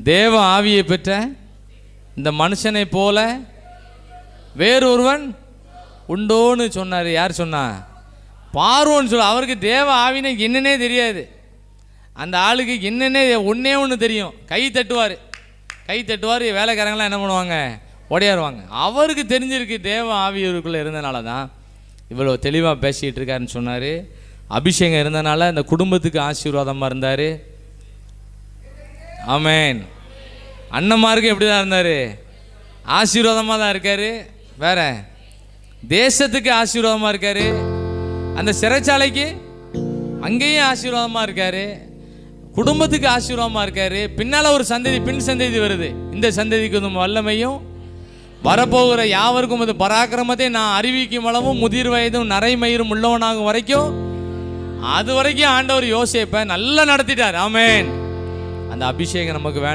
தேவ ஆவியை பெற்ற இந்த மனுஷனை போல வேறொருவன் உண்டோன்னு சொன்னார். யார் சொன்னா? பார்வோன்னு சொல்ல. அவருக்கு தேவ ஆவினை என்னன்னே தெரியாது. அந்த ஆளுக்கு என்னன்னே ஒன்றே ஒன்று தெரியும், கை தட்டுவார். வேலைக்காரங்களாம் என்ன பண்ணுவாங்க? ஓடியாருவாங்க. அவருக்கு தெரிஞ்சிருக்கு தேவ ஆவி இவருக்குள்ளே இருந்தனால தான் இவ்வளோ தெளிவாக பேசிகிட்டு இருக்காருன்னு சொன்னார். அபிஷேகம் இருந்தனால இந்த குடும்பத்துக்கு ஆசீர்வாதமாக இருந்தார். ஆமேன். அண்ணன்மாருக்கு எப்படி தான் இருந்தார்? ஆசீர்வாதமாக தான் இருக்கார். வேற தேசத்துக்கு ஆசீர்வாதமாக இருக்கார். அந்த சிறைச்சாலைக்கு அங்கேயும் ஆசீர்வாதமாக இருக்கார். குடும்பத்துக்கு ஆசீர்வாதமாக இருக்கார். பின்னால் ஒரு சந்ததி, பின் சந்ததி வருது. இந்த சந்ததிக்கு வந்து வல்லமையும் வரப்போகிற யாவருக்கும் அது பராக்கிரமத்தை நான் அறிவிக்கும் அளவும் முதிர் வயதும் நரைமயிரும் உள்ளவனாகும் வரைக்கும், அது வரைக்கும் ஆண்டவர் யோசேப்பை நல்லா நடத்திட்டார். ஆமேன். அந்த அபிஷேகம் நமக்கு வேணும்.